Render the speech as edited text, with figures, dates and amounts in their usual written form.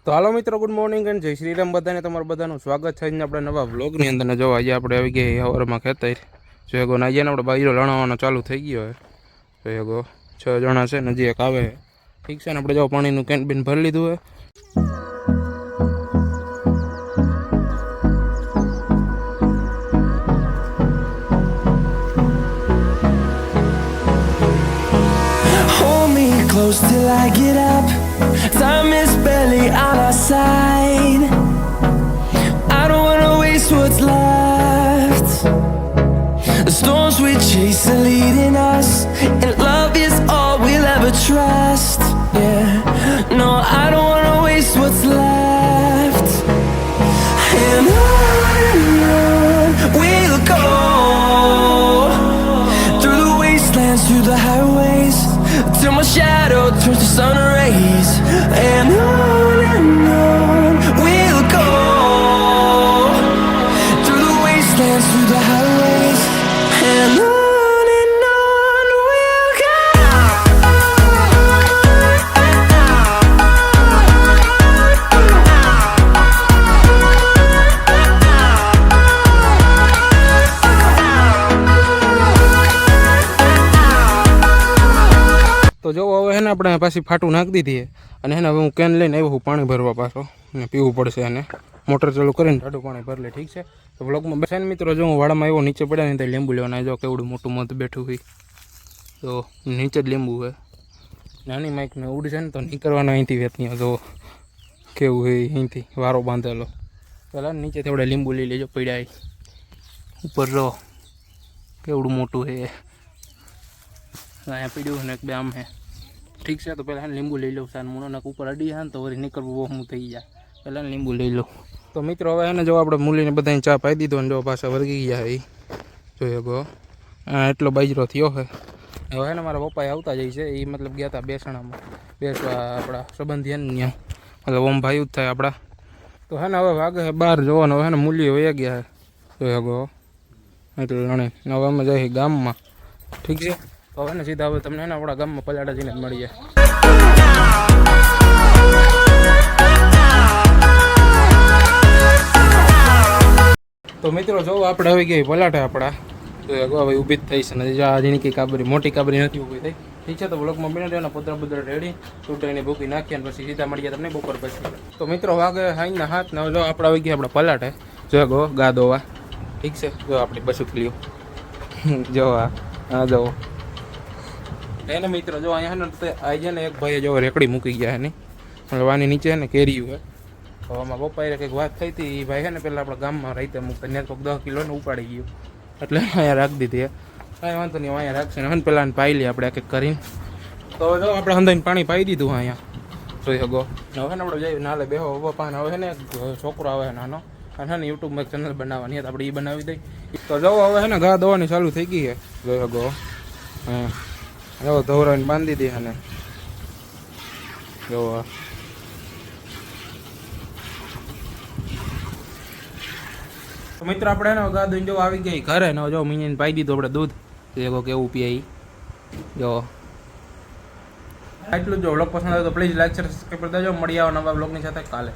તો હાલો મિત્રો, good morning and જય શ્રી રામ બધાને. તમારું બધાનું સ્વાગત છે આપણે નવા વ્લોગની અંદર. ને જો આજે આપણે આવી ગયા હવારમાં ખેતર જોગો ને આજે આપણે બાજરો લણાવવાનો ચાલુ થઈ ગયો હોય. જોગો 6 જણા છે ને, હજી એક આવે ઠીક છે ને. આપણે જો પાણીનું કેન બીન ભરી લીધું હોય. Close till I get up. Time is barely on our side. I don't wanna waste what's left. The storms we chase are leading us, and love is all we'll ever trust. Yeah, no, I don't wanna waste what's left. And on we'll go, through the wastelands, through the highways, till my shadow turns to sun rays. And on we'll go, through the wastelands, through the highways. And on we'll go. તો જો હવે હે ને આપણે પાછી ફાટું નાખી દીધી અને હે ને હવે હું કેન લઈને આવ્યો હું પાણી ભરવા પાછો અને પીવું પડશે. અને મોટર ચાલુ કરીને ટાઢું પાણી ભરી લે, ઠીક છે. તો બ્લોગમાં બેસે ને મિત્રો, જો હું વાડામાં આવ્યો નીચે પડ્યા ને ત્યાં લીંબુ લેવાના. જો કેવડું મોટું મધ બેઠું હોય, તો નીચે જ લીંબુ હોય. નાની માઇકને ઉડશે ને તો નીકળવાના અહીંથી વેતની. જો કેવું હોય અહીંથી વારો બાંધેલો. પહેલાં નીચેથી આપણે લીંબુ લઈ લેજો પડ્યા ઉપર. જો કેવડું મોટું છે અહીંયા પીડ્યું ને એક બે આમ હે, ઠીક છે. તો પહેલાં લીંબુ લઈ લઉં. સાન મૂળોના ઉપર અડી જાય ને તો વળી નીકળવું બહુ થઈ જાય. પહેલાં લીંબુ લઈ લઉં. તો મિત્રો હવે એને જો આપણે મૂલીને બધાને ચા પાઈ દીધો ને જો પાછા વર્ગી ગયા એ જોઈએ ગો. એટલો બાજરો થયો છે. હવે એને મારા પપ્પાએ આવતા જાય છે. એ મતલબ ગયા હતા બેસણામાં બેસવા આપણા સંબંધી ને ત્યાં, મતલબ ઓમ ભાઈ જ થાય આપણા. તો હે ને હવે વાગે છે 12 જોવાનો. હવે ને મૂલી વયા ગયા છે જોઈએ ગો. એટલે લણે હવે અમે જઈએ ગામમાં, ઠીક છે. તો હવે ને સીધા હવે તમને ને આપણા ગામમાં પલાટા જઈને મળીએ. તો મિત્રો જો આપણે આવી ગઈ પલાટા આપણા. તો હવે ઊભી જ થઈ છે ને આજની કંઈ કાબરી મોટી કાબરી નથી ઊભી થઈ, ઠીક છે. તો બ્લોકમાં બને રહેવાના, પોતરા પોતરા રેડી ચૂંટણીની ભૂકી નાખીએ અને પછી સીધા મળીએ તમને બપોર પછી. તો મિત્રો વાગે હાઈના હાથ ને જો આપણે આવી ગયા આપણા પલાટે. જો ગો ગા દોવા, ઠીક છે. જો આપણી બસુક લ્યો જો હા જો એને મિત્રો જો અહીંયા ને આજે ને એક ભાઈએ જો રેકડી મૂકી ગયા એની, મતલબ આની નીચે ને કેરીયું હે. તો આમાં પપ્પાએ કંઈક વાત થઈ હતી. એ ભાઈ છે ને પહેલાં આપણા ગામમાં રાતે મૂકતા, ત્યાં કોઈક 10 કિલોને ઉપાડી ગયું એટલે અહીંયા રાખી દીધી. કાંઈ વાંધો નહીં, અહીંયા રાખશે ને હવે પહેલાં પાઈ લઈએ આપણે એક એક કરીને. તો જો આપણે હંધાઈને પાણી પાઈ દીધું અહીંયા જોઈ શકો. હવે ને આપણે જઈએ નાલે બેહો પપ્પા. હવે છે ને છોકરો આવે નાનો અને ને યુટ્યુબમાં એક ચેનલ બનાવવાની હતી, આપણે એ બનાવી દઈ. તો જો હવે છે ને ઘા દોવાની ચાલુ થઈ ગઈ છે જોઈ શકો. હા જો ધોરાઈને બાંધી દે અને જો તો મિત્રો આપણે એને ગા દઈને જો આવી ગઈ ઘરે ને જો મીને પાઈ દીધું આપણે દૂધ. જો કેવું પીએ જો એટલું. જો વ્લોગ પસંદ આવે તો પ્લીઝ લાઈક શેર સબસ્ક્રાઈબ કરી દેજો. મળી આવો નવા વ્લોગની સાથે કાલે.